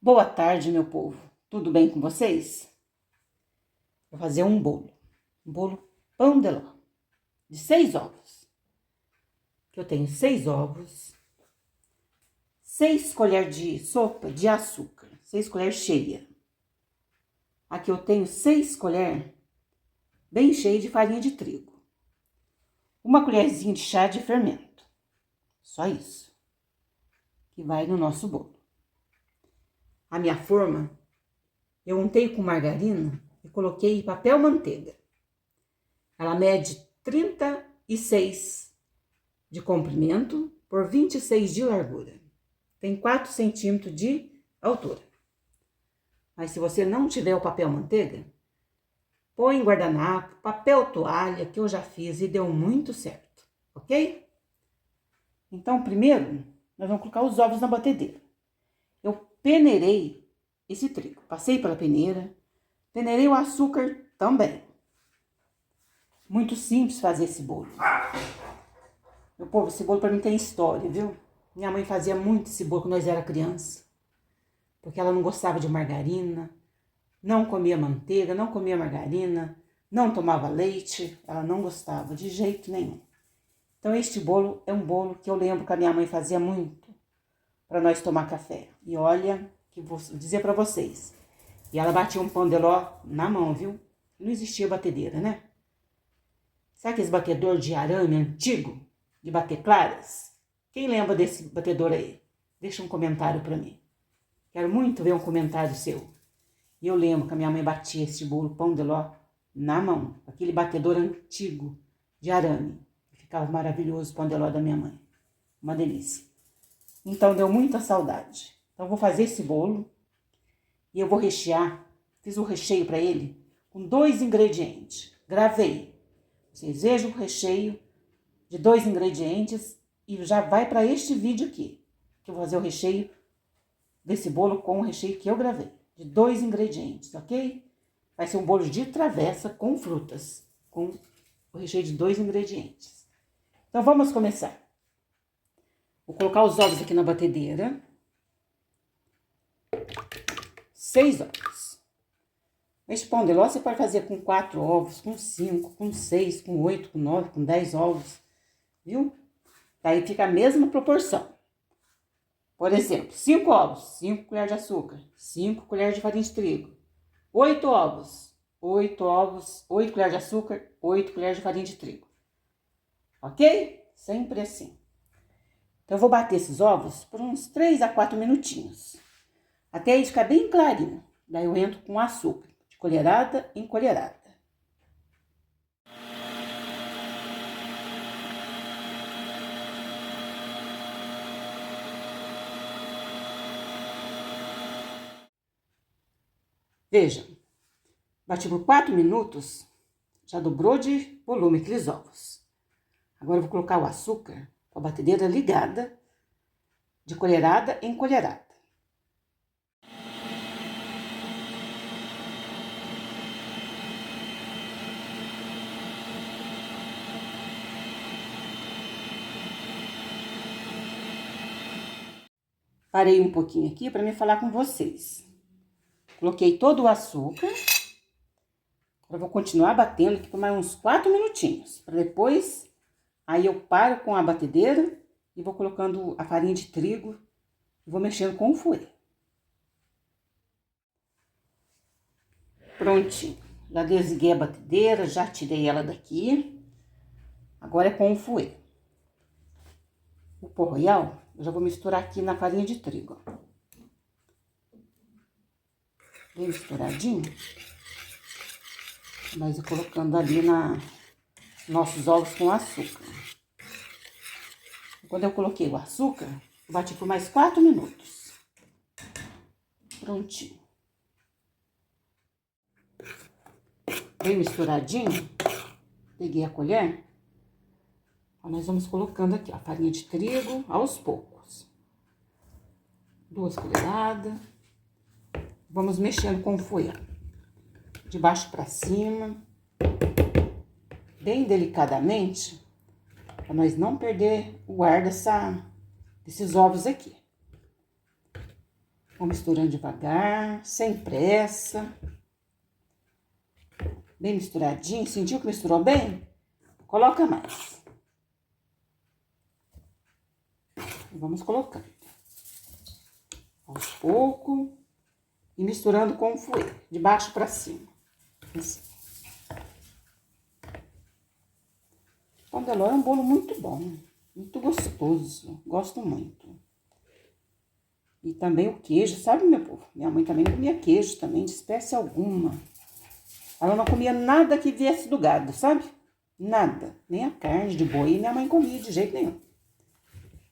Boa tarde, meu povo. Tudo bem com vocês? Vou fazer um bolo pão de ló, de 6 ovos. Eu tenho 6 ovos, 6 colheres de sopa de açúcar, 6 colheres cheias. Aqui eu tenho 6 colheres bem cheias de farinha de trigo. Uma colherzinha de chá de fermento. Só isso que vai no nosso bolo. A minha forma, eu untei com margarina e coloquei papel manteiga. Ela mede 36 de comprimento por 26 de largura. Tem 4 centímetros de altura. Mas se você não tiver o papel manteiga, põe em guardanapo, papel toalha, que eu já fiz e deu muito certo, ok? Então, primeiro, nós vamos colocar os ovos na batedeira. Eu peneirei esse trigo, passei pela peneira, peneirei o açúcar também. Muito simples fazer esse bolo. Meu povo, esse bolo pra mim tem história, viu? Minha mãe fazia muito esse bolo quando nós era criança. Porque ela não gostava de margarina, não comia manteiga, não comia margarina, não tomava leite, ela não gostava de jeito nenhum. Então este bolo é um bolo que eu lembro que a minha mãe fazia muito para nós tomar café. E olha, que vou dizer para vocês, e ela batia um pão de ló na mão, viu? Não existia batedeira, né? Sabe aqueles batedor de arame antigo, de bater claras? Quem lembra desse batedor aí? Deixa um comentário para mim. Quero muito ver um comentário seu. E eu lembro que a minha mãe batia esse bolo pão de ló na mão, aquele batedor antigo de arame. Ficava maravilhoso o pão de ló da minha mãe. Uma delícia. Então deu muita saudade. Então eu vou fazer esse bolo e eu vou rechear. Fiz o recheio para ele com 2 ingredientes. Gravei. Vocês vejam o recheio de 2 ingredientes e já vai para este vídeo aqui. Que eu vou fazer o recheio desse bolo com o recheio que eu gravei. De 2 ingredientes, ok? Vai ser um bolo de travessa com frutas. Com o recheio de 2 ingredientes. Então vamos começar. Vou colocar os ovos aqui na batedeira. 6 ovos. Esse pão de ló você pode fazer com 4 ovos, com 5, com 6, com 8, com 9, com 10 ovos, viu? Daí fica a mesma proporção. Por exemplo, 5 ovos, 5 colheres de açúcar, 5 colheres de farinha de trigo. 8 ovos, 8 ovos, 8 colheres de açúcar, 8 colheres de farinha de trigo. Ok? Sempre assim. Então, eu vou bater esses ovos por uns 3 a 4 minutinhos. Até ele ficar bem clarinho. Daí eu entro com açúcar, de colherada em colherada. Veja, bati por 4 minutos, já dobrou de volume aqueles ovos. Agora eu vou colocar o açúcar com a batedeira ligada, de colherada em colherada. Parei um pouquinho aqui para me falar com vocês. Coloquei todo o açúcar. Agora eu vou continuar batendo aqui por mais uns 4 minutinhos. Para depois, aí eu paro com a batedeira e vou colocando a farinha de trigo e vou mexendo com o fouet. Prontinho. Já desliguei a batedeira, já tirei ela daqui. Agora é com o fouet. O pó royal, eu já vou misturar aqui na farinha de trigo, ó. Bem misturadinho. Nós vamos colocando ali nossos ovos com açúcar. Quando eu coloquei o açúcar, eu bati por mais 4 minutos. Prontinho. Bem misturadinho. Peguei a colher. Ó, nós vamos colocando aqui, ó, a farinha de trigo aos poucos. 2 colheradas. Vamos mexendo com o fouet. De baixo para cima. Bem delicadamente. Para nós não perder o ar desses ovos aqui. Vou misturando devagar, sem pressa. Bem misturadinho. Sentiu que misturou bem? Coloca mais. E vamos colocando. Aos poucos. E misturando com o fouet, de baixo para cima. Assim. Pão de ló é um bolo muito bom, muito gostoso. Gosto muito. E também o queijo, sabe, meu povo? Minha mãe também comia queijo também, de espécie alguma. Ela não comia nada que viesse do gado, sabe? Nada. Nem a carne de boi minha mãe comia de jeito nenhum.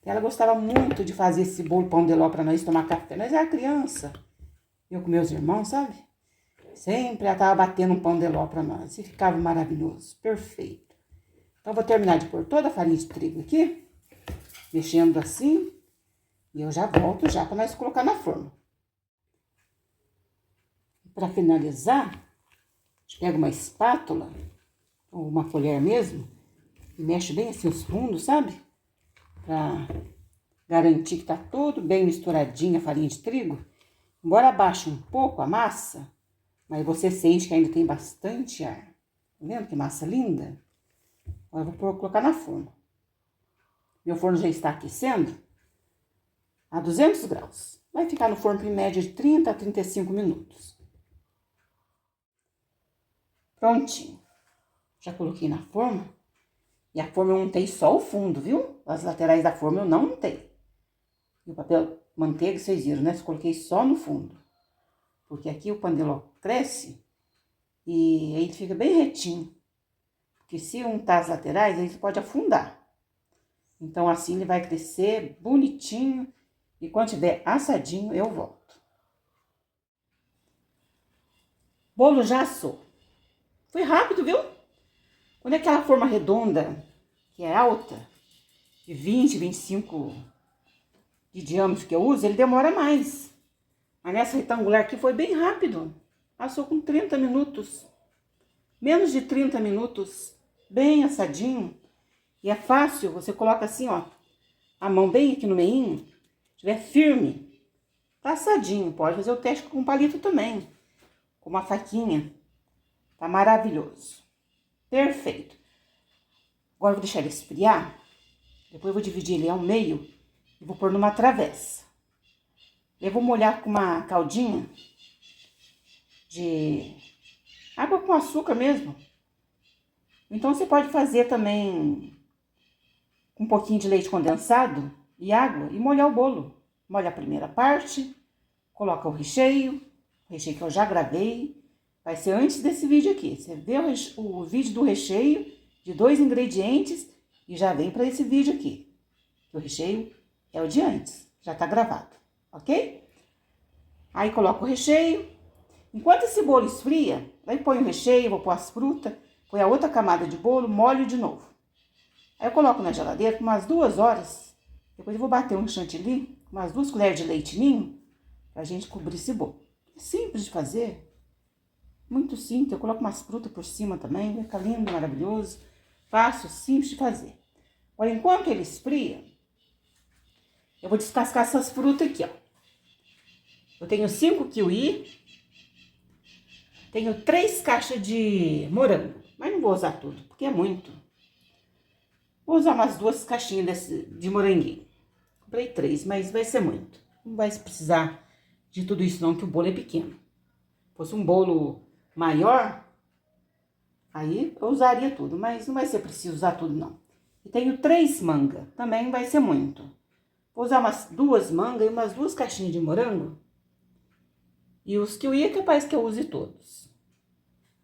Ela gostava muito de fazer esse bolo pão de ló para nós tomar café. Nós era criança. Eu com meus irmãos, sabe? Sempre ela tava batendo um pão de ló para nós. E ficava maravilhoso, perfeito. Então, vou terminar de pôr toda a farinha de trigo aqui. Mexendo assim. E eu já volto já para nós colocar na forma. Para finalizar, a gente pega uma espátula, ou uma colher mesmo, e mexe bem assim os fundos, sabe? Para garantir que tá tudo bem misturadinho a farinha de trigo. Embora abaixe um pouco a massa, mas você sente que ainda tem bastante ar. Tá vendo que massa linda? Agora eu vou colocar na forma. Meu forno já está aquecendo a 200 graus. Vai ficar no forno em média de 30 a 35 minutos. Prontinho. Já coloquei na forma. E a forma eu untei só o fundo, viu? As laterais da forma eu não untei. E o papel manteiga, vocês viram, né? Eu coloquei só no fundo. Porque aqui o pão de ló cresce e aí ele fica bem retinho. Porque se untar as laterais, aí você pode afundar. Então, assim ele vai crescer bonitinho. E quando tiver assadinho, eu volto. Bolo já assou. Foi rápido, viu? Quando é aquela forma redonda, que é alta, de 20, 25 de diâmetro que eu uso, ele demora mais. Mas nessa retangular aqui foi bem rápido. Assou com 30 minutos. Menos de 30 minutos. Bem assadinho. E é fácil, você coloca assim, ó. A mão bem aqui no meinho. Estiver firme. Tá assadinho. Pode fazer o teste com palito também. Com uma faquinha. Tá maravilhoso. Perfeito. Agora eu vou deixar ele esfriar. Depois eu vou dividir ele ao meio. E vou pôr numa travessa. Eu vou molhar com uma caldinha de água com açúcar mesmo. Então, você pode fazer também com um pouquinho de leite condensado e água e molhar o bolo. Molha a primeira parte, coloca o recheio que eu já gravei. Vai ser antes desse vídeo aqui. Você vê o vídeo do recheio de 2 ingredientes e já vem para esse vídeo aqui. O recheio é o de antes, já tá gravado. Ok? Aí coloca o recheio. Enquanto esse bolo esfria, aí põe o recheio, vou pôr as frutas, põe a outra camada de bolo, molho de novo. Aí eu coloco na geladeira por umas 2 horas. Depois eu vou bater um chantilly, umas 2 colheres de leite ninho, pra gente cobrir esse bolo. É simples de fazer. Muito simples. Eu coloco umas frutas por cima também, vai ficar lindo, maravilhoso. Fácil, simples de fazer. Agora, enquanto ele esfria, eu vou descascar essas frutas aqui, ó. Eu tenho 5 kiwi, tenho 3 caixas de morango, mas não vou usar tudo, porque é muito. Vou usar umas 2 caixinhas de moranguinho. Comprei 3, mas vai ser muito. Não vai precisar de tudo isso não, que o bolo é pequeno. Se fosse um bolo maior, aí eu usaria tudo, mas não vai ser preciso usar tudo não. E tenho 3 mangas, também vai ser muito. Vou usar umas 2 mangas e umas 2 caixinhas de morango. E os kiwi é capaz que eu use todos.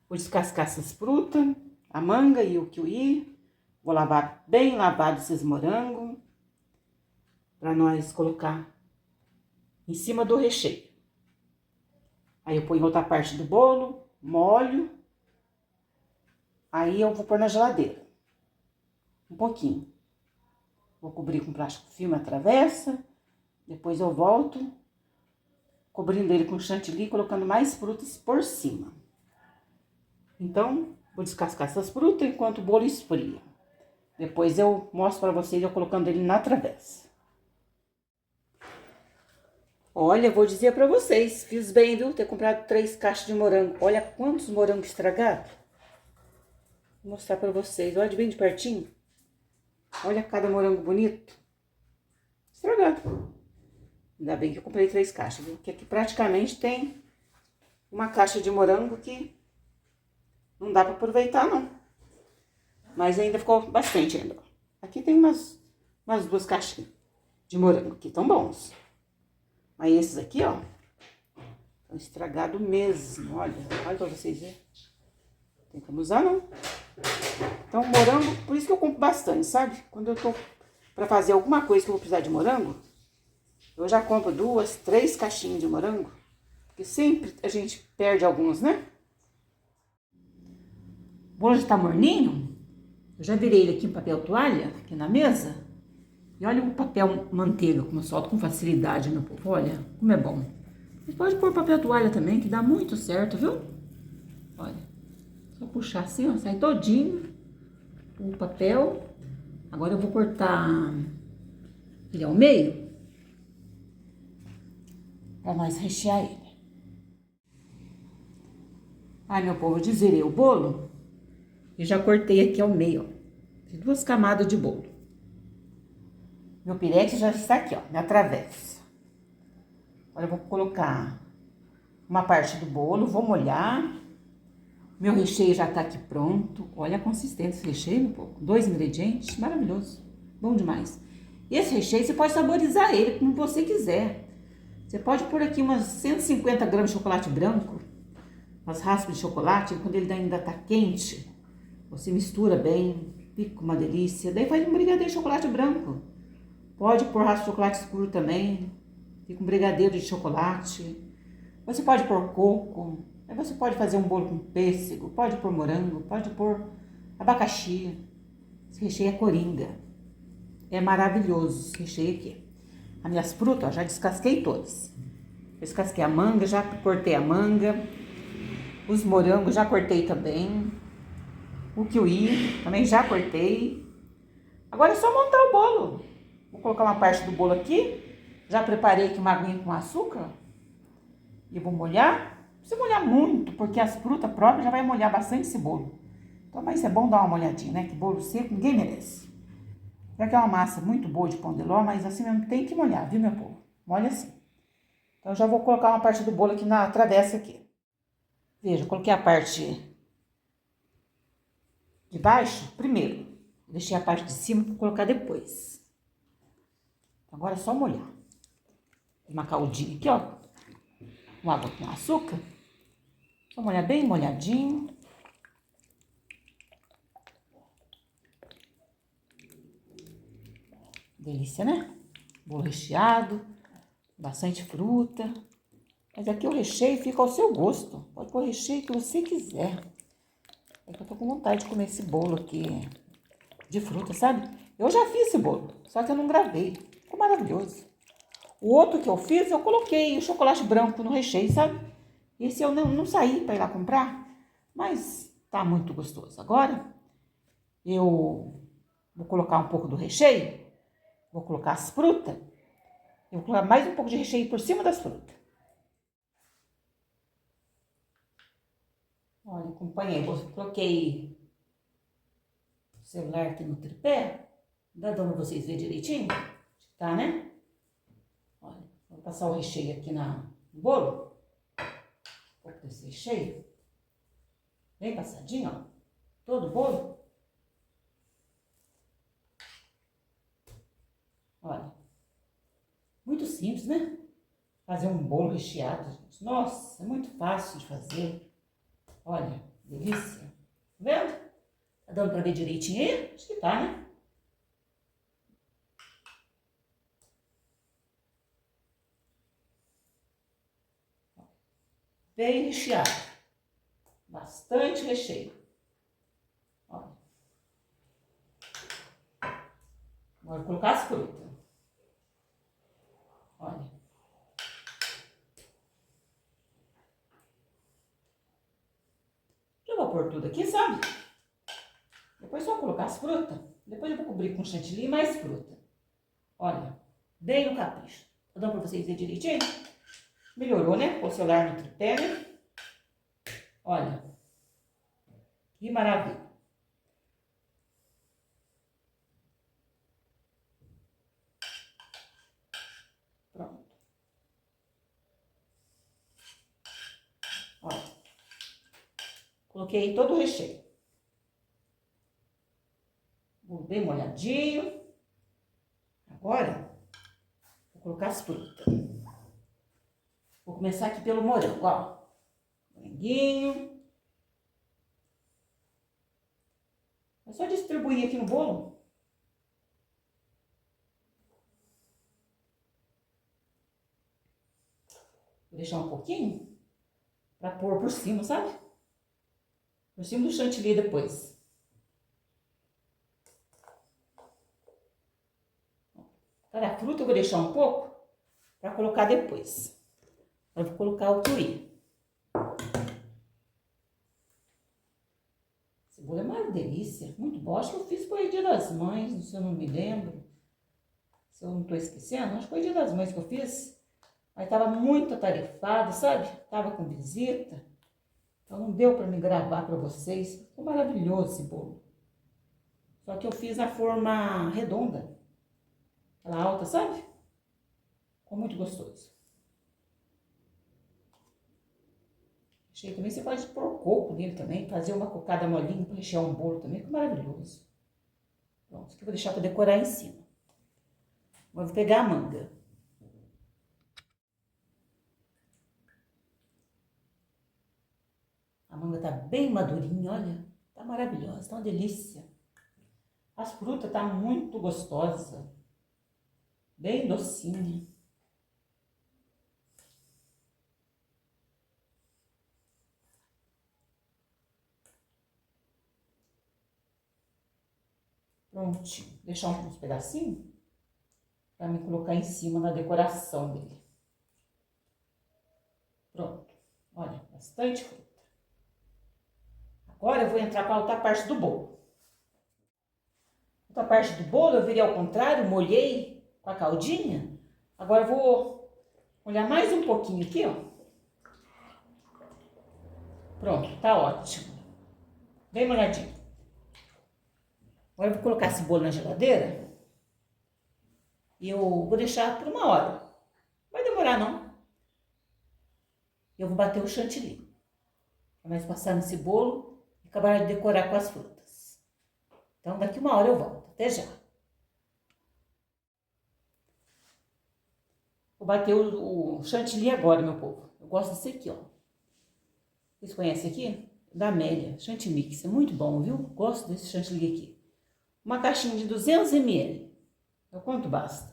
Vou descascar essas frutas, a manga e o kiwi. Vou lavar bem lavado esses morangos. Para nós colocar em cima do recheio. Aí eu ponho outra parte do bolo, molho. Aí eu vou pôr na geladeira. Um pouquinho. Vou cobrir com plástico filme a travessa. Depois eu volto, cobrindo ele com chantilly, colocando mais frutas por cima. Então, vou descascar essas frutas enquanto o bolo esfria. Depois eu mostro para vocês eu colocando ele na travessa. Olha, vou dizer pra vocês, fiz bem, viu? Ter comprado 3 caixas de morango. Olha quantos morangos estragados. Vou mostrar pra vocês. Olha bem de pertinho. Olha cada morango bonito. Estragado. Ainda bem que eu comprei 3 caixas, viu? Porque aqui praticamente tem uma caixa de morango que não dá pra aproveitar, não. Mas ainda ficou bastante ainda. Aqui tem umas 2 caixinhas de morango que estão bons. Mas esses aqui, ó, estão estragados mesmo. Olha pra vocês verem. Tem como usar, não. Então, morango, por isso que eu compro bastante, sabe? Quando eu tô pra fazer alguma coisa que eu vou precisar de morango, eu já compro 2, 3 caixinhas de morango. Porque sempre a gente perde alguns, né? O bolo já tá morninho. Eu já virei ele aqui em papel toalha, aqui na mesa. E olha o papel manteiga, como eu solto com facilidade, meu povo. Olha como é bom. Você pode pôr papel toalha também, que dá muito certo, viu? Olha, só puxar assim, ó, sai todinho o papel. Agora eu vou cortar ele ao meio, para nós rechear ele. Ai, meu povo, eu desvirei o bolo e já cortei aqui ao meio, ó. Fiz 2 camadas de bolo. Meu pirex já está aqui, ó, na travessa. Agora eu vou colocar uma parte do bolo, vou molhar. Meu recheio já tá aqui pronto. Olha a consistência desse recheio, meu povo. 2 ingredientes, maravilhoso. Bom demais. E esse recheio você pode saborizar ele como você quiser. Você pode pôr aqui umas 150 gramas de chocolate branco, umas raspas de chocolate, quando ele ainda tá quente, você mistura bem, fica uma delícia. Daí faz um brigadeiro de chocolate branco. Pode pôr raspa de chocolate escuro também, fica um brigadeiro de chocolate. Você pode pôr coco, aí você pode fazer um bolo com pêssego, pode pôr morango, pode pôr abacaxi. Esse recheio é coringa. É maravilhoso esse recheio aqui. As minhas frutas, ó, já descasquei todas. Descasquei a manga, já cortei a manga. Os morangos já cortei também. O kiwi também já cortei. Agora é só montar o bolo. Vou colocar uma parte do bolo aqui. Já preparei aqui uma aguinha com açúcar. E vou molhar. Não precisa molhar muito, porque as frutas próprias já vai molhar bastante esse bolo. Então, mas é bom dar uma molhadinha, né? Que bolo seco ninguém merece. Já que é uma massa muito boa de pão de ló, mas assim mesmo tem que molhar, viu, meu povo? Molha assim. Então, eu já vou colocar uma parte do bolo aqui na travessa aqui. Veja, eu coloquei a parte de baixo primeiro. Deixei a parte de cima para colocar depois. Agora é só molhar. Uma caldinha aqui, ó. Uma água com açúcar. Só molhar bem molhadinho. Delícia, né? Bolo recheado, bastante fruta. Mas aqui o recheio fica ao seu gosto. Pode pôr o recheio que você quiser. É que eu tô com vontade de comer esse bolo aqui de fruta, sabe? Eu já fiz esse bolo, só que eu não gravei. Ficou maravilhoso. O outro que eu fiz, eu coloquei o chocolate branco no recheio, sabe? Esse eu não saí para ir lá comprar, mas tá muito gostoso. Agora, eu vou colocar um pouco do recheio, vou colocar as frutas, eu vou colocar mais um pouco de recheio por cima das frutas. Olha, acompanhei, coloquei o celular aqui no tripé, dá dando pra vocês verem direitinho? Tá, né? Olha, vou passar o recheio aqui no bolo. Um pouco desse recheio. Bem passadinho, ó. Todo o bolo. Olha. Muito simples, né? Fazer um bolo recheado, gente. Nossa, é muito fácil de fazer. Olha, delícia. Tá vendo? Tá dando pra ver direitinho aí? Acho que tá, né? Bem recheado. Bastante recheio. Olha. Agora vou colocar as frutas. Olha. Eu vou pôr tudo aqui, sabe? Depois só colocar as frutas. Depois eu vou cobrir com chantilly e mais fruta. Olha, bem no capricho. Tá dando pra vocês verem direitinho? Melhorou, né? Com o celular no tripé, né? Olha. Que maravilha. Pronto. Olha. Coloquei todo o recheio. Bem molhadinho. Agora, vou colocar as frutas. Vou começar aqui pelo morango, ó. Moranguinho. É só distribuir aqui no bolo. Vou deixar um pouquinho pra pôr por cima, sabe? Por cima do chantilly depois. Cada fruta eu vou deixar um pouco pra colocar depois. Eu vou colocar o kiwi. Esse bolo é uma delícia, muito bom. Acho que eu fiz foi Dia das Mães, se eu não me lembro. Se eu não tô esquecendo, acho que foi Dia das Mães que eu fiz. Mas tava muito atarefado, sabe? Tava com visita. Então não deu para me gravar para vocês. Ficou maravilhoso esse bolo. Só que eu fiz na forma redonda. Ela alta, sabe? Ficou muito gostoso. Recheio também, você pode pôr coco nele também. Fazer uma cocada molinha para rechear um bolo também. Ficou maravilhoso. Pronto, isso aqui eu vou deixar para decorar em cima. Agora eu vou pegar a manga. A manga tá bem madurinha, olha. Tá maravilhosa, tá uma delícia. As frutas tá muito gostosa. Bem docinha. Prontinho. Deixar uns pedacinhos para me colocar em cima na decoração dele. Pronto. Olha, bastante fruta. Agora eu vou entrar com a outra parte do bolo. Outra parte do bolo eu virei ao contrário, molhei com a caldinha. Agora eu vou molhar mais um pouquinho aqui, ó. Pronto, tá ótimo. Bem molhadinho. Agora eu vou colocar esse bolo na geladeira. E eu vou deixar por 1 hora. Não vai demorar, não. Eu vou bater o chantilly. Para nós passar nesse bolo e acabar de decorar com as frutas. Então, daqui 1 hora eu volto. Até já. Vou bater o chantilly agora, meu povo. Eu gosto desse aqui, ó. Vocês conhecem aqui? Da Amélia. Chantilly. É muito bom, viu? Gosto desse chantilly aqui. Uma caixinha de 200 ml. É o quanto basta.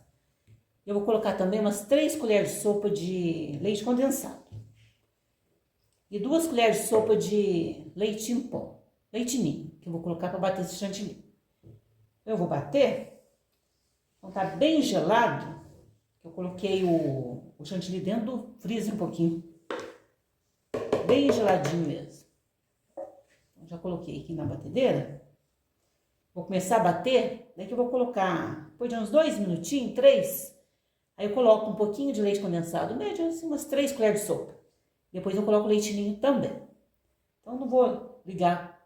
Eu vou colocar também umas 3 colheres de sopa de leite condensado. E 2 colheres de sopa de leite em pó. Leite ninho, que eu vou colocar para bater esse chantilly. Eu vou bater. Então tá bem gelado. Eu coloquei o chantilly dentro do freezer um pouquinho. Bem geladinho mesmo. Então, já coloquei aqui na batedeira. Vou começar a bater. Daí que eu vou colocar, depois de uns 2 minutinhos, 3. Aí eu coloco um pouquinho de leite condensado, médio, assim, umas 3 colheres de sopa. Depois eu coloco o leite ninho também. Então não vou ligar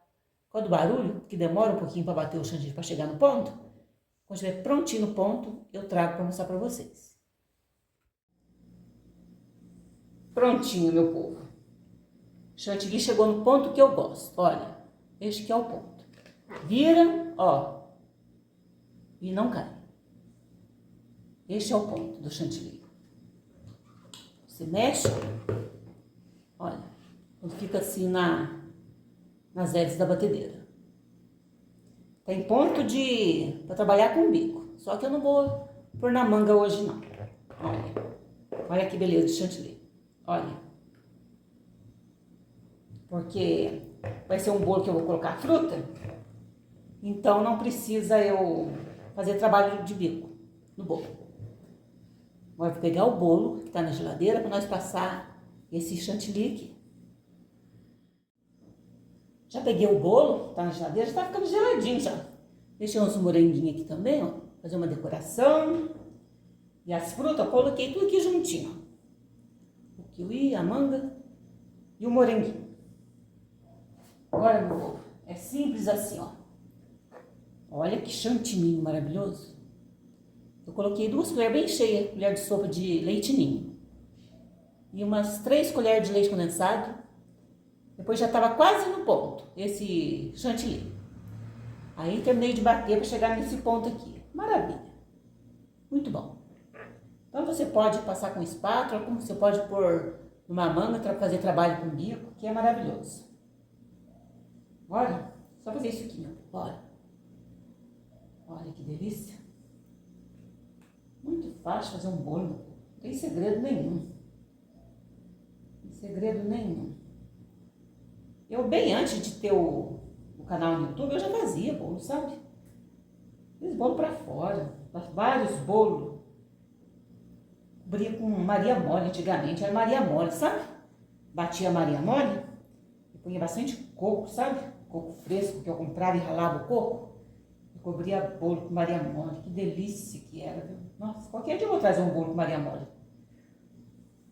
por causa do barulho, que demora um pouquinho para bater o chantilly para chegar no ponto. Quando estiver prontinho no ponto, eu trago para mostrar para vocês. Prontinho, meu povo. O chantilly chegou no ponto que eu gosto. Olha, este que é o ponto. Vira, ó, e não cai. Este é o ponto do chantilly. Você mexe, olha, quando fica assim nas hélices da batedeira. Tem ponto para trabalhar com bico. Só que eu não vou pôr na manga hoje, não. Olha que beleza de chantilly. Olha. Porque vai ser um bolo que eu vou colocar fruta. Então não precisa eu fazer trabalho de bico no bolo. Agora eu vou pegar o bolo que está na geladeira para nós passar esse chantilly aqui. Já peguei o bolo, tá na geladeira, já tá ficando geladinho já. Deixei uns moranguinhos aqui também, ó. Fazer uma decoração. E as frutas eu coloquei tudo aqui juntinho. O kiwi, a manga e o moranguinho. Agora, meu povo, é simples assim, ó. Olha que chantininho maravilhoso. Eu coloquei 2 colheres bem cheias, colher de sopa de leite ninho. E umas 3 colheres de leite condensado. Depois já estava quase no ponto, esse chantilly. Aí terminei de bater para chegar nesse ponto aqui. Maravilha. Muito bom. Então você pode passar com espátula, como você pode pôr numa manga para fazer trabalho com bico, que é maravilhoso. Olha, só fazer isso aqui, meu. Olha. Olha que delícia. Muito fácil fazer um bolo. Não tem segredo nenhum. Não tem segredo nenhum. Eu, bem antes de ter o canal no YouTube, eu já fazia bolo, sabe? Fiz bolo pra fora, vários bolos. Cobria com Maria Mole, antigamente era Maria Mole, sabe? Batia a Maria Mole e punha bastante coco, sabe? Coco fresco que eu comprava e ralava o coco. E cobria bolo com Maria Mole, que delícia que era, viu? Nossa, qualquer dia eu vou trazer um bolo com Maria Mole.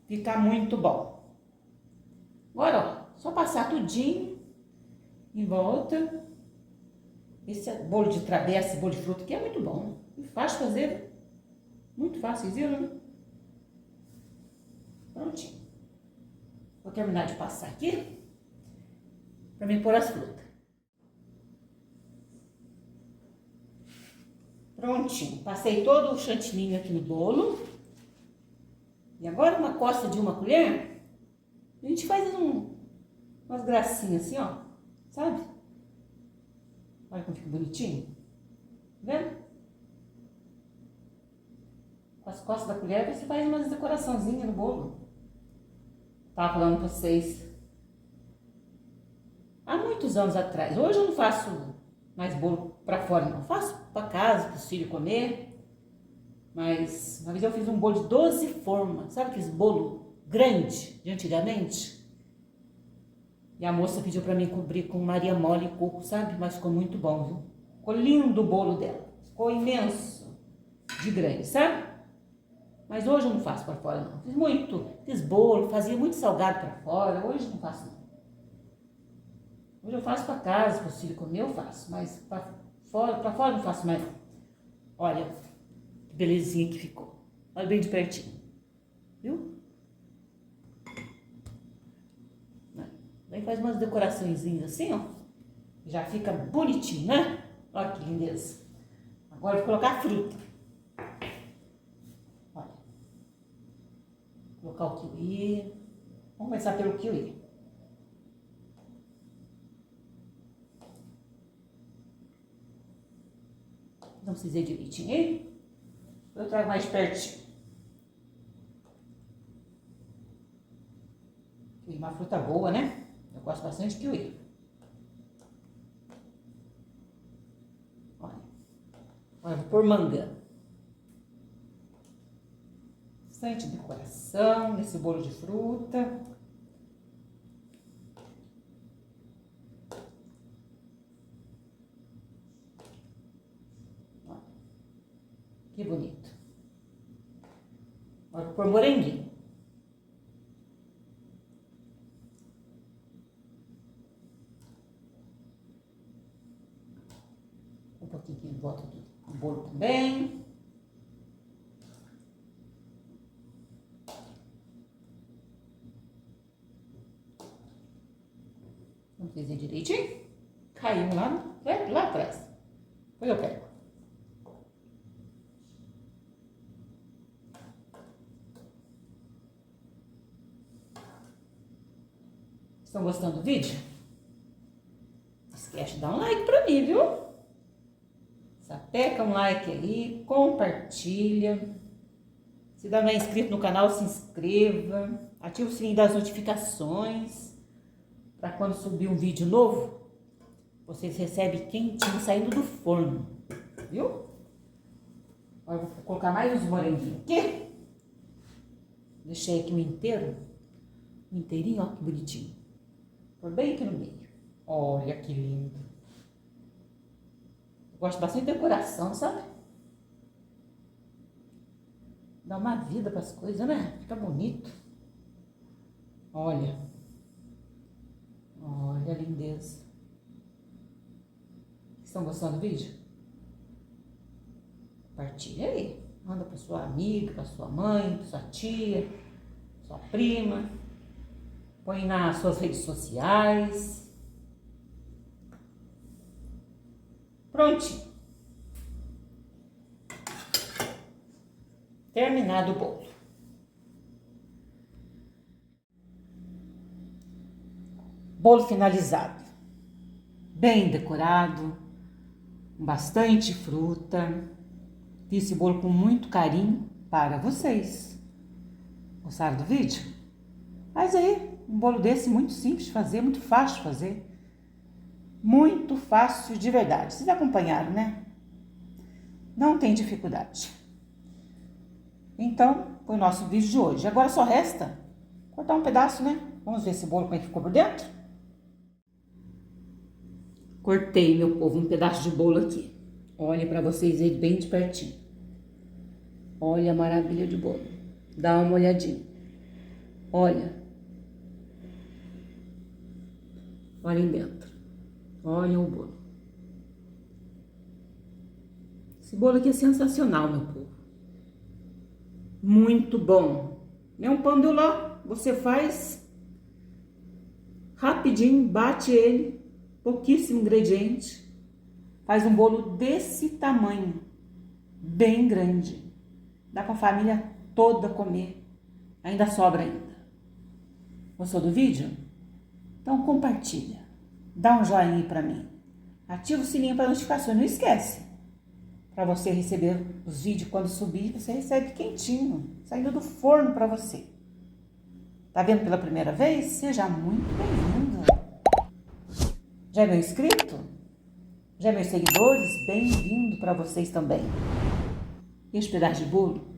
Fica muito bom. Agora, ó, só passar tudinho em volta. Esse bolo de travessa, bolo de fruta aqui é muito bom. E fácil fazer. Muito fácil, vocês viram, né? Prontinho. Vou terminar de passar aqui para mim pôr as frutas. Prontinho. Passei todo o chantininho aqui no bolo. E agora uma costa de uma colher, a gente faz umas gracinhas assim, ó. Sabe? Olha como fica bonitinho. Tá vendo? Com as costas da colher você faz umas decoraçãozinhas no bolo. Tava falando pra vocês. Há muitos anos atrás. Hoje eu não faço mais bolo pra fora, não. Faço pra casa, pros filhos comer. Mas uma vez eu fiz um bolo de 12 formas. Sabe aqueles bolo grande de antigamente? E a moça pediu pra mim cobrir com Maria Mole e coco, sabe? Mas ficou muito bom, viu? Ficou lindo o bolo dela. Ficou imenso de grande, sabe? Mas hoje eu não faço pra fora, não. Fiz bolo, fazia muito salgado pra fora. Hoje eu não faço, não. Hoje eu faço pra casa, para os filhos comer, eu faço. Mas pra fora eu não faço mais, não. Olha que belezinha que ficou. Olha bem de pertinho. Viu? Daí faz umas decoraçõezinhas assim, ó. Já fica bonitinho, né? Olha que lindeza. Agora eu vou colocar a fruta. Olha. Vou colocar o kiwi. Vamos começar pelo kiwi. Não precisei direitinho aí. Eu trago mais pertinho. Kiwi é uma fruta boa, né? Eu gosto bastante de kiwi. Olha. Agora eu vou pôr manga. Bastante decoração nesse bolo de fruta. Olha. Que bonito. Agora vou pôr moranguinho. Um pouquinho em volta do bolo também. Vamos fazer direitinho. Caiu lá atrás. Depois eu pego. Estão gostando do vídeo? Não esquece de dar um like pra mim, viu? Sapeca um like aí, compartilha. Se ainda não é inscrito no canal, se inscreva. Ativa o sininho das notificações. Para quando subir um vídeo novo, vocês recebem quentinho saindo do forno. Viu? Agora eu vou colocar mais uns moranguinhos aqui. Deixei aqui o inteiro. O inteirinho, ó, que bonitinho. Por bem aqui no meio. Olha que lindo. Eu gosto bastante de decoração, sabe? Dá uma vida para as coisas, né? Fica bonito. Olha. Olha a lindeza. Estão gostando do vídeo? Compartilha aí. Manda para sua amiga, para sua mãe, para sua tia, sua prima. Põe nas suas redes sociais. Prontinho. Terminado o bolo. Bolo finalizado. Bem decorado, com bastante fruta. Fiz esse bolo com muito carinho para vocês. Gostaram do vídeo? Faz aí um bolo desse muito simples de fazer, muito fácil de fazer. Muito fácil de verdade. Vocês acompanharam, né? Não tem dificuldade. Então, foi o nosso vídeo de hoje. Agora só resta cortar um pedaço, né? Vamos ver esse bolo como é que ficou por dentro? Cortei, meu povo, um pedaço de bolo aqui. Olha para vocês verem bem de pertinho. Olha a maravilha de bolo. Dá uma olhadinha. Olha. Olhem dentro. Olha o bolo. Esse bolo aqui é sensacional, meu povo. Muito bom. É um pão de ló. Você faz rapidinho, bate ele, pouquíssimo ingrediente. Faz um bolo desse tamanho, bem grande. Dá para a família toda comer. Ainda sobra ainda. Gostou do vídeo? Então compartilha. Dá um joinha aí para mim. Ativa o sininho para notificação. Não esquece. Para você receber os vídeos quando subir, você recebe quentinho, saindo do forno para você. Tá vendo pela primeira vez? Seja muito bem-vindo. Já é meu inscrito? Já é meus seguidores? Bem-vindo para vocês também. Esse pedaço de bolo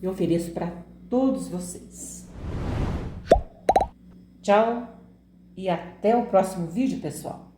eu ofereço para todos vocês. Tchau e até o próximo vídeo, pessoal.